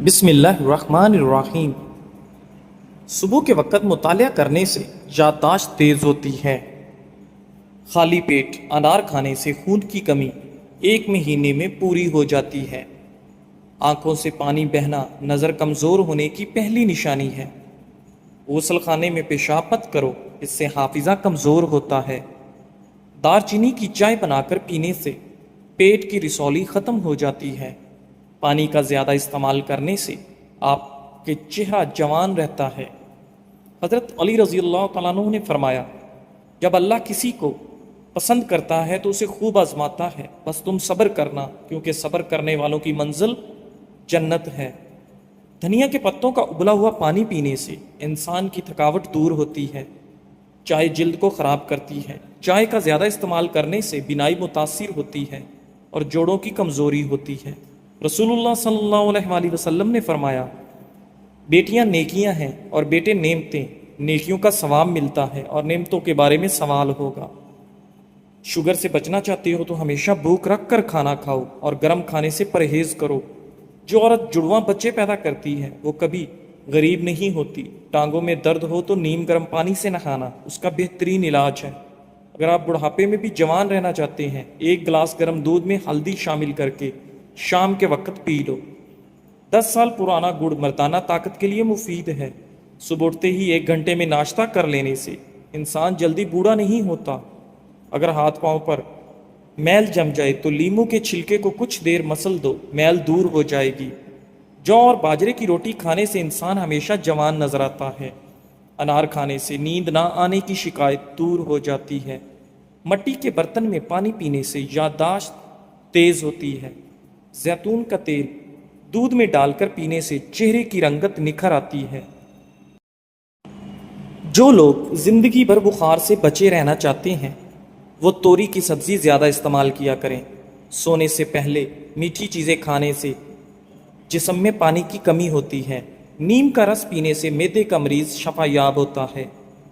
بسم اللہ الرحمن الرحیم۔ صبح کے وقت مطالعہ کرنے سے یادداشت تیز ہوتی ہے۔ خالی پیٹ انار کھانے سے خون کی کمی 1 مہینے میں پوری ہو جاتی ہے۔ آنکھوں سے پانی بہنا نظر کمزور ہونے کی پہلی نشانی ہے۔ غسل خانے میں پیشاب مت کرو، اس سے حافظہ کمزور ہوتا ہے۔ دار چینی کی چائے بنا کر پینے سے پیٹ کی رسولی ختم ہو جاتی ہے۔ پانی کا زیادہ استعمال کرنے سے آپ کے چہرہ جوان رہتا ہے۔ حضرت علی رضی اللہ تعالیٰ عنہ نے فرمایا، جب اللہ کسی کو پسند کرتا ہے تو اسے خوب آزماتا ہے، بس تم صبر کرنا، کیونکہ صبر کرنے والوں کی منزل جنت ہے۔ دھنیا کے پتوں کا ابلا ہوا پانی پینے سے انسان کی تھکاوٹ دور ہوتی ہے۔ چائے جلد کو خراب کرتی ہے۔ چائے کا زیادہ استعمال کرنے سے بینائی متاثر ہوتی ہے اور جوڑوں کی کمزوری ہوتی ہے۔ رسول اللہ صلی اللہ علیہ وآلہ وسلم نے فرمایا، بیٹیاں نیکیاں ہیں اور بیٹے نعمتیں، نیکیوں کا ثواب ملتا ہے اور نعمتوں کے بارے میں سوال ہوگا۔ شوگر سے بچنا چاہتے ہو تو ہمیشہ بھوک رکھ کر کھانا کھاؤ اور گرم کھانے سے پرہیز کرو۔ جو عورت جڑواں بچے پیدا کرتی ہے وہ کبھی غریب نہیں ہوتی۔ ٹانگوں میں درد ہو تو نیم گرم پانی سے نہانا اس کا بہترین علاج ہے۔ اگر آپ بڑھاپے میں بھی جوان رہنا چاہتے ہیں، 1 گلاس گرم دودھ میں ہلدی شامل کر کے شام کے وقت پی لو۔ 10 سال پرانا گڑ مردانہ طاقت کے لیے مفید ہے۔ صبح اٹھتے ہی 1 گھنٹے میں ناشتہ کر لینے سے انسان جلدی بوڑھا نہیں ہوتا۔ اگر ہاتھ پاؤں پر میل جم جائے تو لیموں کے چھلکے کو کچھ دیر مسل دو، میل دور ہو جائے گی۔ جو اور باجرے کی روٹی کھانے سے انسان ہمیشہ جوان نظر آتا ہے۔ انار کھانے سے نیند نہ آنے کی شکایت دور ہو جاتی ہے۔ مٹی کے برتن میں پانی پینے سے یادداشت تیز ہوتی ہے۔ زیتون کا تیل دودھ میں ڈال کر پینے سے چہرے کی رنگت نکھر آتی ہے۔ جو لوگ زندگی بھر بخار سے بچے رہنا چاہتے ہیں وہ توری کی سبزی زیادہ استعمال کیا کریں۔ سونے سے پہلے میٹھی چیزیں کھانے سے جسم میں پانی کی کمی ہوتی ہے۔ نیم کا رس پینے سے معدے کا مریض شفا یاب ہوتا ہے۔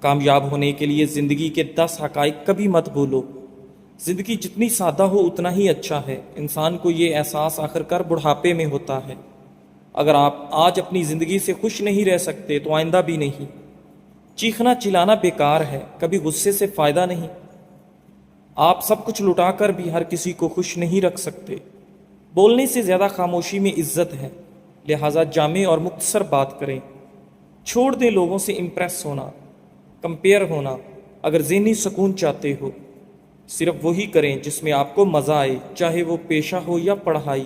کامیاب ہونے کے لیے زندگی کے 10 حقائق کبھی مت بھولو۔ زندگی جتنی سادہ ہو اتنا ہی اچھا ہے۔ انسان کو یہ احساس آخر کار بڑھاپے میں ہوتا ہے۔ اگر آپ آج اپنی زندگی سے خوش نہیں رہ سکتے تو آئندہ بھی نہیں۔ چیخنا چلانا بیکار ہے، کبھی غصے سے فائدہ نہیں۔ آپ سب کچھ لٹا کر بھی ہر کسی کو خوش نہیں رکھ سکتے۔ بولنے سے زیادہ خاموشی میں عزت ہے، لہٰذا جامع اور مختصر بات کریں۔ چھوڑ دیں لوگوں سے امپریس ہونا، کمپیئر ہونا۔ اگر ذہنی سکون چاہتے ہو صرف وہی کریں جس میں آپ کو مزہ آئے، چاہے وہ پیشہ ہو یا پڑھائی۔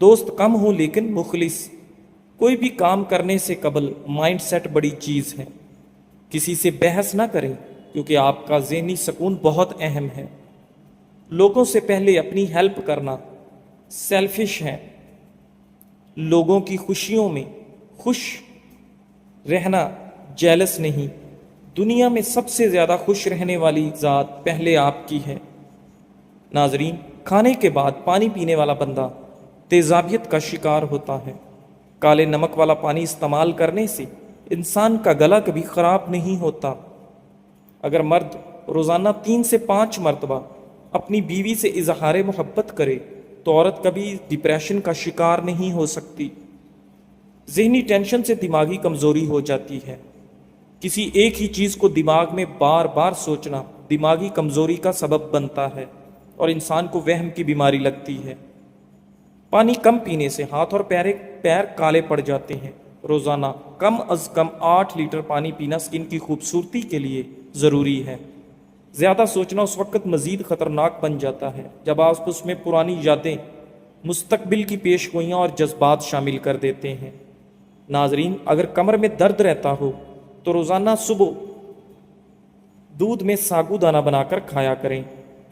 دوست کم ہو لیکن مخلص۔ کوئی بھی کام کرنے سے قبل مائنڈ سیٹ بڑی چیز ہے۔ کسی سے بحث نہ کریں کیونکہ آپ کا ذہنی سکون بہت اہم ہے۔ لوگوں سے پہلے اپنی ہیلپ کرنا سیلفش ہے۔ لوگوں کی خوشیوں میں خوش رہنا جیلس نہیں۔ دنیا میں سب سے زیادہ خوش رہنے والی ذات پہلے آپ کی ہے۔ ناظرین، کھانے کے بعد پانی پینے والا بندہ تیزابیت کا شکار ہوتا ہے۔ کالے نمک والا پانی استعمال کرنے سے انسان کا گلا کبھی خراب نہیں ہوتا۔ اگر مرد روزانہ 3 سے 5 مرتبہ اپنی بیوی سے اظہار محبت کرے تو عورت کبھی ڈپریشن کا شکار نہیں ہو سکتی۔ ذہنی ٹینشن سے دماغی کمزوری ہو جاتی ہے۔ کسی ایک ہی چیز کو دماغ میں بار بار سوچنا دماغی کمزوری کا سبب بنتا ہے اور انسان کو وہم کی بیماری لگتی ہے۔ پانی کم پینے سے ہاتھ اور پیر کالے پڑ جاتے ہیں۔ روزانہ کم از کم 8 لیٹر پانی پینا سکن کی خوبصورتی کے لیے ضروری ہے۔ زیادہ سوچنا اس وقت مزید خطرناک بن جاتا ہے جب آپ اس میں پرانی یادیں، مستقبل کی پیش گوئیاں اور جذبات شامل کر دیتے ہیں۔ ناظرین، اگر کمر میں درد رہتا ہو تو روزانہ صبح دودھ میں ساگو دانہ بنا کر کھایا کریں۔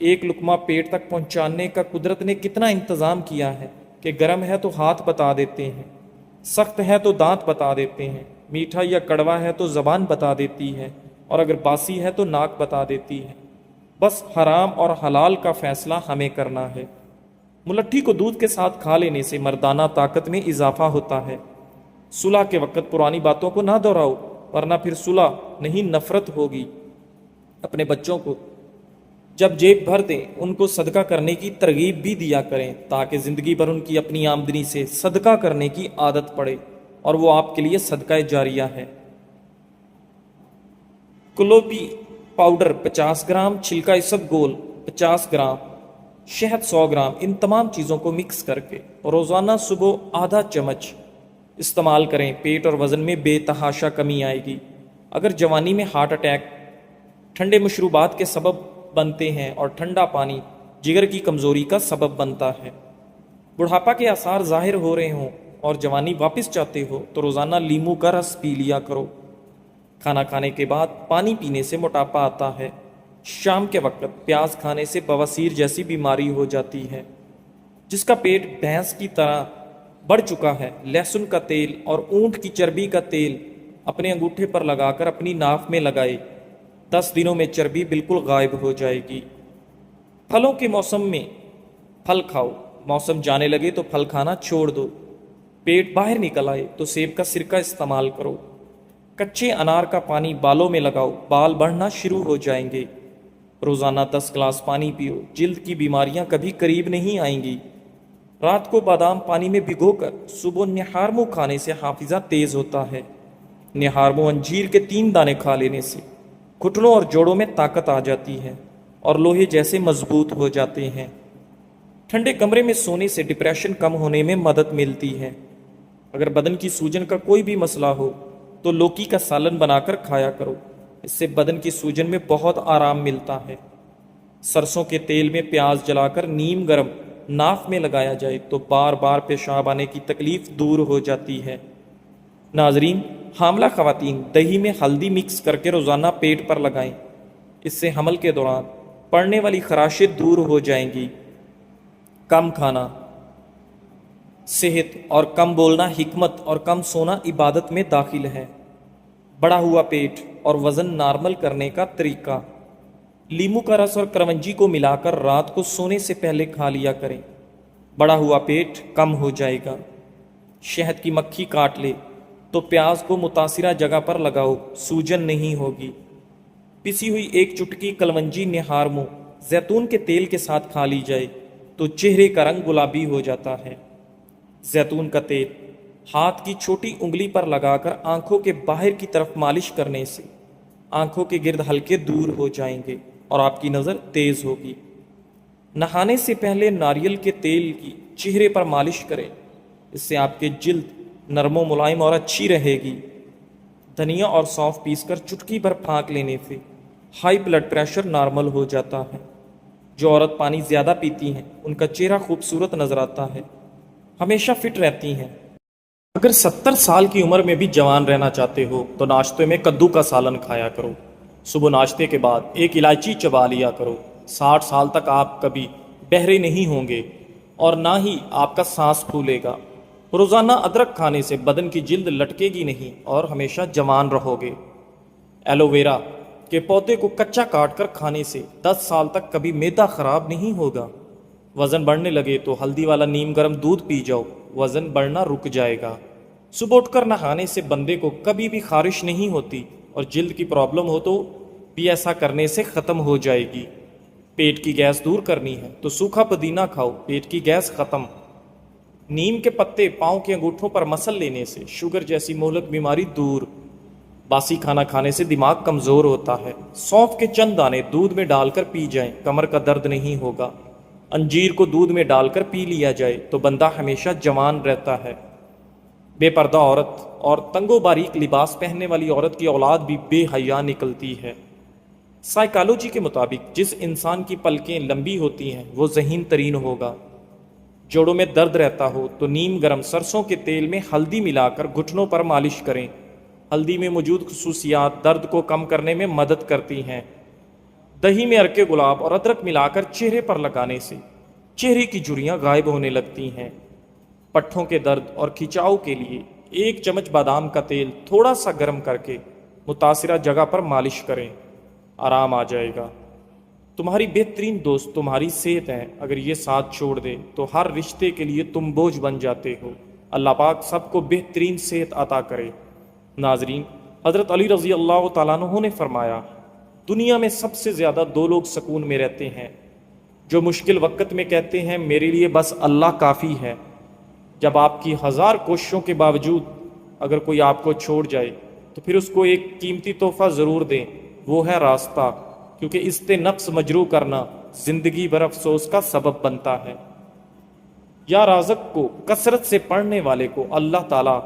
1 لقمہ پیٹ تک پہنچانے کا قدرت نے کتنا انتظام کیا ہے کہ گرم ہے تو ہاتھ بتا دیتے ہیں، سخت ہے تو دانت بتا دیتے ہیں، میٹھا یا کڑوا ہے تو زبان بتا دیتی ہے، اور اگر باسی ہے تو ناک بتا دیتی ہے۔ بس حرام اور حلال کا فیصلہ ہمیں کرنا ہے۔ ملٹھی کو دودھ کے ساتھ کھا لینے سے مردانہ طاقت میں اضافہ ہوتا ہے۔ صلح کے وقت پرانی باتوں کو نہ دہراؤ ورنہ پھر صلح نہیں نفرت ہوگی۔ اپنے بچوں کو جب جیب بھر دیں ان کو صدقہ کرنے کی ترغیب بھی دیا کریں تاکہ زندگی بھر ان کی اپنی آمدنی سے صدقہ کرنے کی عادت پڑے اور وہ آپ کے لیے صدقہ جاریہ ہے۔ کلوپی پاؤڈر 50 گرام، چھلکا اسب گول 50 گرام، شہد 100 گرام، ان تمام چیزوں کو مکس کر کے روزانہ صبح آدھا چمچ استعمال کریں۔ پیٹ اور وزن میں بے تحاشا کمی آئے گی۔ اگر جوانی میں ہارٹ اٹیک، ٹھنڈے مشروبات کے سبب بنتے ہیں اور ٹھنڈا پانی جگر کی کمزوری کا سبب بنتا ہے، بڑھاپا کے آثار ظاہر ہو رہے ہوں اور جوانی واپس چاہتے ہو تو روزانہ لیموں کا رس پی لیا کرو۔ کھانا کھانے کے بعد پانی پینے سے موٹاپا آتا ہے۔ شام کے وقت پیاز کھانے سے بواسیر جیسی بیماری ہو جاتی ہے۔ جس کا پیٹ بھینس کی طرح بڑھ چکا ہے، لہسن کا تیل اور اونٹ کی چربی کا تیل اپنے انگوٹھے پر لگا کر اپنی ناف میں لگائے، 10 دنوں میں چربی بالکل غائب ہو جائے گی۔ پھلوں کے موسم میں پھل کھاؤ، موسم جانے لگے تو پھل کھانا چھوڑ دو۔ پیٹ باہر نکل آئے تو سیب کا سرکہ استعمال کرو۔ کچے انار کا پانی بالوں میں لگاؤ، بال بڑھنا شروع ہو جائیں گے۔ روزانہ 10 گلاس پانی پیو، جلد کی بیماریاں کبھی قریب نہیں آئیں گی۔ رات کو بادام پانی میں بھگو کر صبح نہارمو کھانے سے حافظہ تیز ہوتا ہے۔ نہارمو انجیر کے 3 دانے کھا لینے سے گھٹنوں اور جوڑوں میں طاقت آ جاتی ہے اور لوہے جیسے مضبوط ہو جاتے ہیں۔ ٹھنڈے کمرے میں سونے سے ڈپریشن کم ہونے میں مدد ملتی ہے۔ اگر بدن کی سوجن کا کوئی بھی مسئلہ ہو تو لوکی کا سالن بنا کر کھایا کرو، اس سے بدن کی سوجن میں بہت آرام ملتا ہے۔ سرسوں کے تیل میں پیاز جلا کر نیم گرم ناف میں لگایا جائے تو بار بار پیشاب آنے کی تکلیف دور ہو جاتی ہے۔ ناظرین، حاملہ خواتین دہی میں ہلدی مکس کر کے روزانہ پیٹ پر لگائیں، اس سے حمل کے دوران پڑنے والی خراشیں دور ہو جائیں گی۔ کم کھانا صحت اور کم بولنا حکمت اور کم سونا عبادت میں داخل ہے۔ بڑا ہوا پیٹ اور وزن نارمل کرنے کا طریقہ: لیموں کا رس اور کرونجی کو ملا کر رات کو سونے سے پہلے کھا لیا کریں، بڑا ہوا پیٹ کم ہو جائے گا۔ شہد کی مکھی کاٹ لے تو پیاز کو متاثرہ جگہ پر لگاؤ، سوجن نہیں ہوگی۔ پسی ہوئی 1 چٹکی کلونجی نہارمو زیتون کے تیل کے ساتھ کھا لی جائے تو چہرے کا رنگ گلابی ہو جاتا ہے۔ زیتون کا تیل ہاتھ کی چھوٹی انگلی پر لگا کر آنکھوں کے باہر کی طرف مالش کرنے سے آنکھوں کے گرد ہلکے دور ہو جائیں گے اور آپ کی نظر تیز ہوگی۔ نہانے سے پہلے ناریل کے تیل کی چہرے پر مالش کریں، اس سے آپ کے جلد نرم و ملائم اور اچھی رہے گی۔ دھنیا اور سونف پیس کر چٹکی بھر پھانک لینے سے ہائی بلڈ پریشر نارمل ہو جاتا ہے۔ جو عورت پانی زیادہ پیتی ہیں ان کا چہرہ خوبصورت نظر آتا ہے، ہمیشہ فٹ رہتی ہیں۔ اگر 70 سال کی عمر میں بھی جوان رہنا چاہتے ہو تو ناشتے میں کدو کا سالن کھایا کرو۔ صبح ناشتے کے بعد 1 الائچی چبا لیا کرو۔ 60 سال تک آپ کبھی بہرے نہیں ہوں گے اور نہ ہی آپ کا سانس پھولے گا۔ روزانہ ادرک کھانے سے بدن کی جلد لٹکے گی نہیں اور ہمیشہ جوان رہو گے۔ ایلو ویرا کے پودے کو کچا کاٹ کر کھانے سے 10 سال تک کبھی معدہ خراب نہیں ہوگا۔ وزن بڑھنے لگے تو ہلدی والا نیم گرم دودھ پی جاؤ، وزن بڑھنا رک جائے گا۔ صبح اٹھ کر نہانے سے بندے کو کبھی بھی خارش نہیں ہوتی اور جلد کی پرابلم ہو تو بھی ایسا کرنے سے ختم ہو جائے گی۔ پیٹ کی گیس دور کرنی ہے تو سوکھا پودینہ کھاؤ، پیٹ کی گیس ختم۔ نیم کے پتے پاؤں کے انگوٹھوں پر مسل لینے سے شوگر جیسی مہلک بیماری دور۔ باسی کھانا کھانے سے دماغ کمزور ہوتا ہے۔ سونف کے چند دانے دودھ میں ڈال کر پی جائیں، کمر کا درد نہیں ہوگا۔ انجیر کو دودھ میں ڈال کر پی لیا جائے تو بندہ ہمیشہ جوان رہتا ہے۔ بے پردہ عورت اور تنگ و باریک لباس پہننے والی عورت کی اولاد بھی بے حیا نکلتی ہے۔ سائیکالوجی کے مطابق جس انسان کی پلکیں لمبی ہوتی ہیں وہ ذہین ترین ہوگا۔ جوڑوں میں درد رہتا ہو تو نیم گرم سرسوں کے تیل میں ہلدی ملا کر گھٹنوں پر مالش کریں۔ ہلدی میں موجود خصوصیات درد کو کم کرنے میں مدد کرتی ہیں۔ دہی میں ارکے گلاب اور ادرک ملا کر چہرے پر لگانے سے چہرے کی جھریاں غائب ہونے لگتی ہیں۔ پٹھوں کے درد اور کھچاؤ کے لیے 1 چمچ بادام کا تیل تھوڑا سا گرم کر کے متاثرہ جگہ پر مالش کریں، آرام آ جائے گا۔ تمہاری بہترین دوست تمہاری صحت ہے، اگر یہ ساتھ چھوڑ دے تو ہر رشتے کے لیے تم بوجھ بن جاتے ہو۔ اللہ پاک سب کو بہترین صحت عطا کرے۔ ناظرین، حضرت علی رضی اللہ تعالیٰ عنہ نے فرمایا، دنیا میں سب سے زیادہ دو لوگ سکون میں رہتے ہیں، جو مشکل وقت میں کہتے ہیں میرے لیے بس اللہ کافی ہے۔ جب آپ کی ہزار کوششوں کے باوجود اگر کوئی آپ کو چھوڑ جائے تو پھر اس کو ایک قیمتی تحفہ ضرور دیں، وہ ہے راستہ، کیونکہ اس سے نفس مجروح کرنا زندگی بھر افسوس کا سبب بنتا ہے۔ یا رازق کو کثرت سے پڑھنے والے کو اللہ تعالیٰ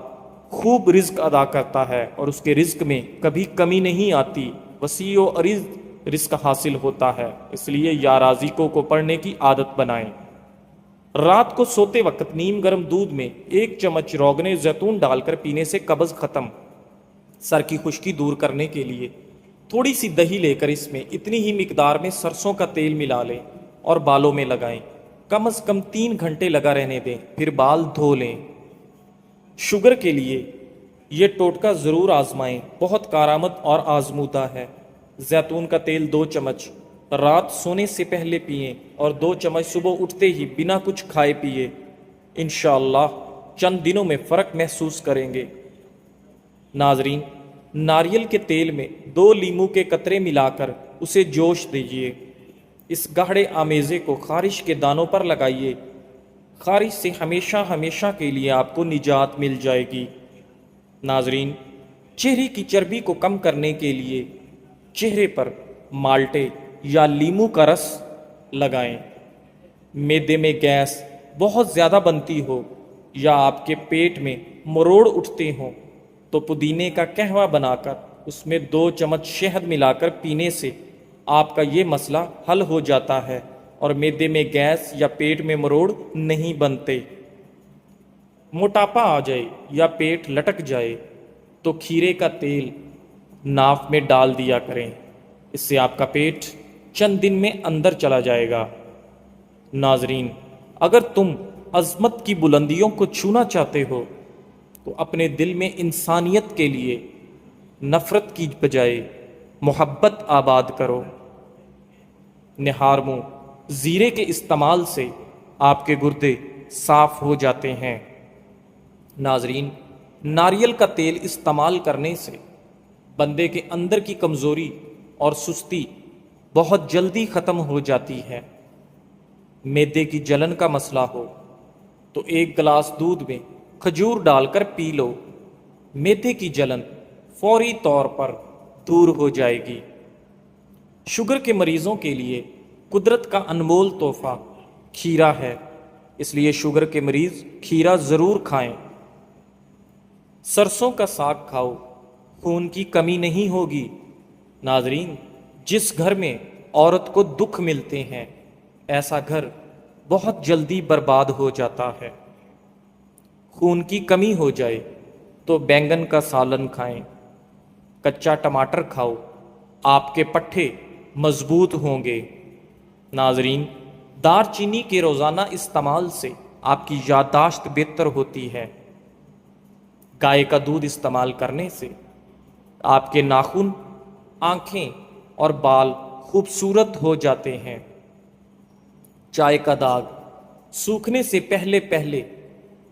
خوب رزق ادا کرتا ہے اور اس کے رزق میں کبھی کمی نہیں آتی، وسیع و عریض رزق حاصل ہوتا ہے۔ اس لیے یا رازقوں کو پڑھنے کی عادت بنائیں۔ رات کو سوتے وقت نیم گرم دودھ میں 1 چمچ روغن زیتون ڈال کر پینے سے قبض ختم۔ سر کی خشکی دور کرنے کے لیے تھوڑی سی دہی لے کر اس میں اتنی ہی مقدار میں سرسوں کا تیل ملا لیں اور بالوں میں لگائیں، کم از کم 3 گھنٹے لگا رہنے دیں، پھر بال دھو لیں۔ شوگر کے لیے یہ ٹوٹکا ضرور آزمائیں، بہت کارآمد اور آزمودہ ہے۔ زیتون کا تیل 2 چمچ رات سونے سے پہلے پئیں اور 2 چمچ صبح اٹھتے ہی بنا کچھ کھائے پیے۔ انشاءاللہ چند دنوں میں فرق محسوس کریں گے۔ ناظرین، ناریل کے تیل میں 2 لیموں کے قطرے ملا کر اسے جوش دیجیے۔ اس گاڑھے آمیزے کو خارش کے دانوں پر لگائیے، خارش سے ہمیشہ ہمیشہ کے لیے آپ کو نجات مل جائے گی۔ ناظرین، چہرے کی چربی کو کم کرنے کے لیے چہرے پر مالٹے یا لیموں کا رس لگائیں۔ معدے میں گیس بہت زیادہ بنتی ہو یا آپ کے پیٹ میں مروڑ اٹھتے ہوں تو پودینے کا قہوہ بنا کر اس میں 2 چمچ شہد ملا کر پینے سے آپ کا یہ مسئلہ حل ہو جاتا ہے اور معدے میں گیس یا پیٹ میں مروڑ نہیں بنتے۔ موٹاپا آ جائے یا پیٹ لٹک جائے تو کھیرے کا تیل ناف میں ڈال دیا کریں، اس سے آپ کا پیٹ چند دن میں اندر چلا جائے گا۔ ناظرین، اگر تم عظمت کی بلندیوں کو چھونا چاہتے ہو تو اپنے دل میں انسانیت کے لیے نفرت کی بجائے محبت آباد کرو۔ نہار منہ زیرے کے استعمال سے آپ کے گردے صاف ہو جاتے ہیں۔ ناظرین، ناریل کا تیل استعمال کرنے سے بندے کے اندر کی کمزوری اور سستی بہت جلدی ختم ہو جاتی ہے۔ معدے کی جلن کا مسئلہ ہو تو 1 گلاس دودھ میں کھجور ڈال کر پی لو، معدے کی جلن فوری طور پر دور ہو جائے گی۔ شوگر کے مریضوں کے لیے قدرت کا انمول تحفہ کھیرا ہے، اس لیے شوگر کے مریض کھیرا ضرور کھائیں۔ سرسوں کا ساگ کھاؤ، خون کی کمی نہیں ہوگی۔ ناظرین، جس گھر میں عورت کو دکھ ملتے ہیں ایسا گھر بہت جلدی برباد ہو جاتا ہے۔ خون کی کمی ہو جائے تو بینگن کا سالن کھائیں، کچا ٹماٹر کھاؤ، آپ کے پٹھے مضبوط ہوں گے۔ ناظرین، دار چینی کے روزانہ استعمال سے آپ کی یادداشت بہتر ہوتی ہے۔ گائے کا دودھ استعمال کرنے سے آپ کے ناخن، آنکھیں اور بال خوبصورت ہو جاتے ہیں۔ چائے کا داغ سوکھنے سے پہلے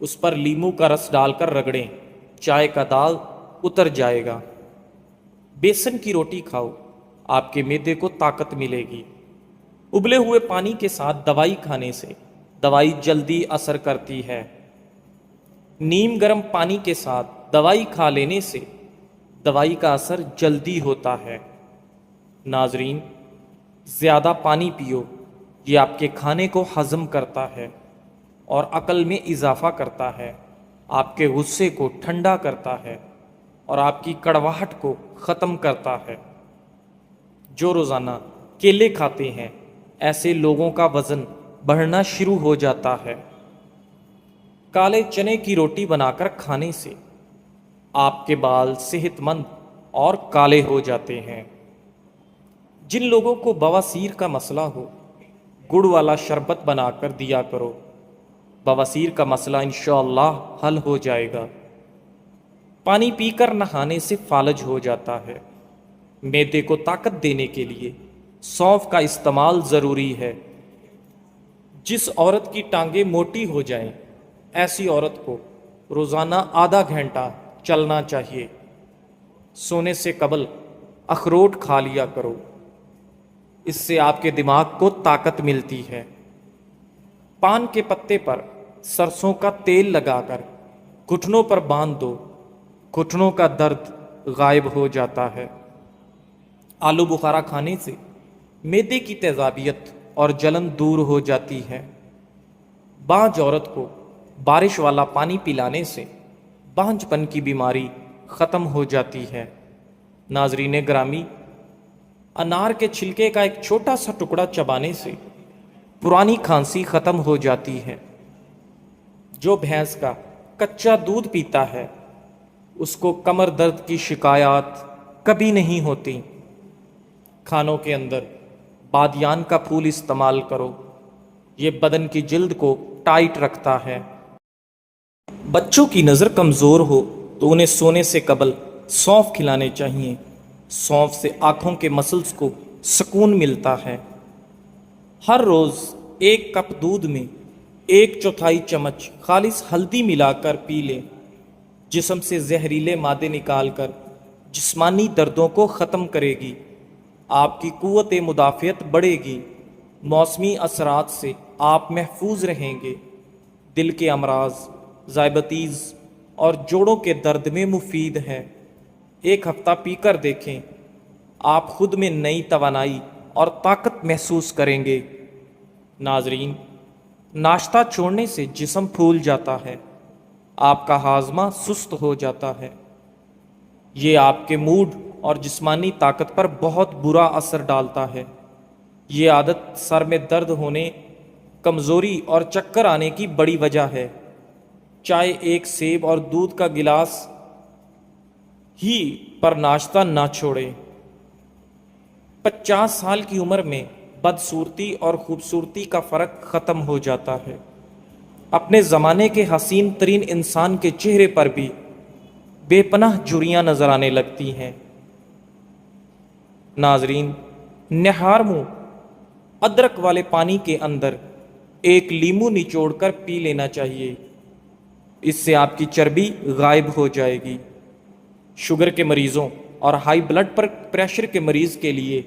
اس پر لیموں کا رس ڈال کر رگڑیں، چائے کا داغ اتر جائے گا۔ بیسن کی روٹی کھاؤ، آپ کے معدے کو طاقت ملے گی۔ ابلے ہوئے پانی کے ساتھ دوائی کھانے سے دوائی جلدی اثر کرتی ہے۔ نیم گرم پانی کے ساتھ دوائی کھا لینے سے دوائی کا اثر جلدی ہوتا ہے۔ ناظرین، زیادہ پانی پیو، یہ آپ کے کھانے کو ہضم کرتا ہے اور عقل میں اضافہ کرتا ہے، آپ کے غصے کو ٹھنڈا کرتا ہے اور آپ کی کڑواہٹ کو ختم کرتا ہے۔ جو روزانہ کیلے کھاتے ہیں ایسے لوگوں کا وزن بڑھنا شروع ہو جاتا ہے۔ کالے چنے کی روٹی بنا کر کھانے سے آپ کے بال صحت مند اور کالے ہو جاتے ہیں۔ جن لوگوں کو بواسیر کا مسئلہ ہو گڑ والا شربت بنا کر دیا کرو، بواسیر کا مسئلہ انشاءاللہ حل ہو جائے گا۔ پانی پی کر نہانے سے فالج ہو جاتا ہے۔ معدے کو طاقت دینے کے لیے سونف کا استعمال ضروری ہے۔ جس عورت کی ٹانگیں موٹی ہو جائیں ایسی عورت کو روزانہ آدھا گھنٹہ چلنا چاہیے۔ سونے سے قبل اخروٹ کھا لیا کرو، اس سے آپ کے دماغ کو طاقت ملتی ہے۔ پان کے پتے پر سرسوں کا تیل لگا کر گھٹنوں پر باندھ دو، گھٹنوں کا درد غائب ہو جاتا ہے۔ آلو بخارا کھانے سے معدے کی تیزابیت اور جلن دور ہو جاتی ہے۔ بانجھ عورت کو بارش والا پانی پلانے سے بانجھ پن کی بیماری ختم ہو جاتی ہے۔ ناظرین گرامی، انار کے چھلکے کا ایک چھوٹا سا ٹکڑا چبانے سے پرانی کھانسی ختم ہو جاتی ہے۔ جو بھینس کا کچا دودھ پیتا ہے اس کو کمر درد کی شکایات کبھی نہیں ہوتی۔ کھانوں کے اندر بادیان کا پھول استعمال کرو، یہ بدن کی جلد کو ٹائٹ رکھتا ہے۔ بچوں کی نظر کمزور ہو تو انہیں سونے سے قبل سونف کھلانے چاہیے۔ سونف سے آنکھوں کے مسلز کو سکون ملتا ہے۔ ہر روز 1 کپ دودھ میں 1/4 چمچ خالص ہلدی ملا کر پی لیں۔ جسم سے زہریلے مادے نکال کر جسمانی دردوں کو ختم کرے گی۔ آپ کی قوت مدافعت بڑھے گی۔ موسمی اثرات سے آپ محفوظ رہیں گے۔ دل کے امراض، ذیابیطس اور جوڑوں کے درد میں مفید ہے۔ 1 ہفتہ پی کر دیکھیں، آپ خود میں نئی توانائی اور طاقت محسوس کریں گے۔ ناظرین، ناشتہ چھوڑنے سے جسم پھول جاتا ہے، آپ کا ہاضمہ سست ہو جاتا ہے۔ یہ آپ کے موڈ اور جسمانی طاقت پر بہت برا اثر ڈالتا ہے۔ یہ عادت سر میں درد ہونے، کمزوری اور چکر آنے کی بڑی وجہ ہے۔ چائے 1 سیب اور دودھ کا گلاس ہی پر ناشتہ نہ چھوڑیں۔ 50 سال کی عمر میں بدصورتی اور خوبصورتی کا فرق ختم ہو جاتا ہے۔ اپنے زمانے کے حسین ترین انسان کے چہرے پر بھی بے پناہ جھریاں نظر آنے لگتی ہیں۔ ناظرین، نہار منہ ادرک والے پانی کے اندر 1 لیمو نچوڑ کر پی لینا چاہیے۔ اس سے آپ کی چربی غائب ہو جائے گی۔ شوگر کے مریضوں اور ہائی بلڈ پریشر کے مریض کے لیے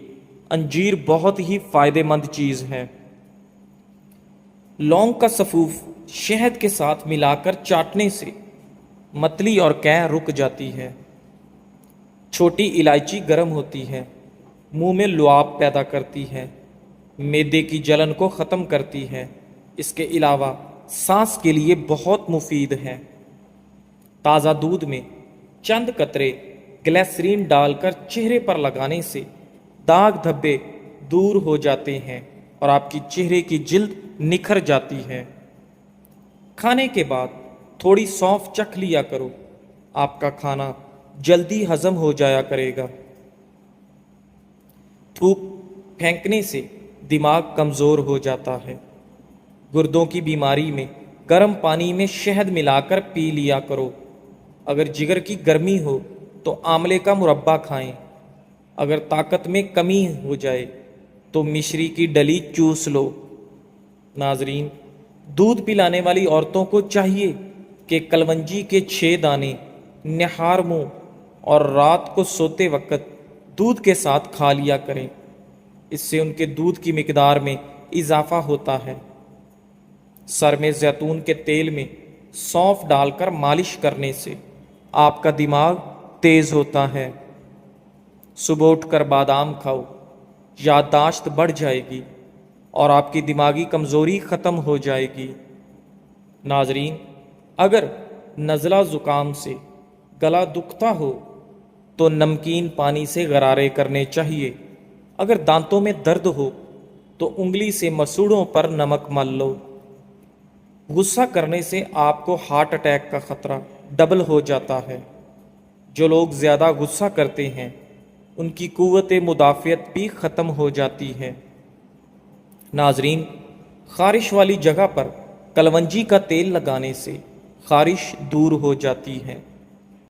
انجیر بہت ہی فائدہ مند چیز ہے۔ لونگ کا سفوف شہد کے ساتھ ملا کر چاٹنے سے متلی اور قے رک جاتی ہے۔ چھوٹی الائچی گرم ہوتی ہے، منہ میں لعاب پیدا کرتی ہے، معدے کی جلن کو ختم کرتی ہے۔ اس کے علاوہ سانس کے لیے بہت مفید ہے۔ تازہ دودھ میں چند قطرے گلیسرین ڈال کر چہرے پر لگانے سے داغ دھبے دور ہو جاتے ہیں اور آپ کی چہرے کی جلد نکھر جاتی ہے۔ کھانے کے بعد تھوڑی سونف چکھ لیا کرو، آپ کا کھانا جلدی ہضم ہو جایا کرے گا۔ تھوک پھینکنے سے دماغ کمزور ہو جاتا ہے۔ گردوں کی بیماری میں گرم پانی میں شہد ملا کر پی لیا کرو۔ اگر جگر کی گرمی ہو تو آملے کا مربع کھائیں۔ اگر طاقت میں کمی ہو جائے تو مشری کی ڈلی چوس لو۔ ناظرین، دودھ پلانے والی عورتوں کو چاہیے کہ کلونجی کے 6 دانے نہار منہ اور رات کو سوتے وقت دودھ کے ساتھ کھا لیا کریں۔ اس سے ان کے دودھ کی مقدار میں اضافہ ہوتا ہے۔ سر میں زیتون کے تیل میں سونف ڈال کر مالش کرنے سے آپ کا دماغ تیز ہوتا ہے۔ صبح اٹھ کر بادام کھاؤ، یادداشت بڑھ جائے گی اور آپ کی دماغی کمزوری ختم ہو جائے گی۔ ناظرین، اگر نزلہ زکام سے گلا دکھتا ہو تو نمکین پانی سے غرارے کرنے چاہیے۔ اگر دانتوں میں درد ہو تو انگلی سے مسوڑوں پر نمک مل لو۔ غصہ کرنے سے آپ کو ہارٹ اٹیک کا خطرہ ڈبل ہو جاتا ہے۔ جو لوگ زیادہ غصہ کرتے ہیں ان کی قوت مدافعت بھی ختم ہو جاتی ہے۔ ناظرین، خارش والی جگہ پر کلونجی کا تیل لگانے سے خارش دور ہو جاتی ہے۔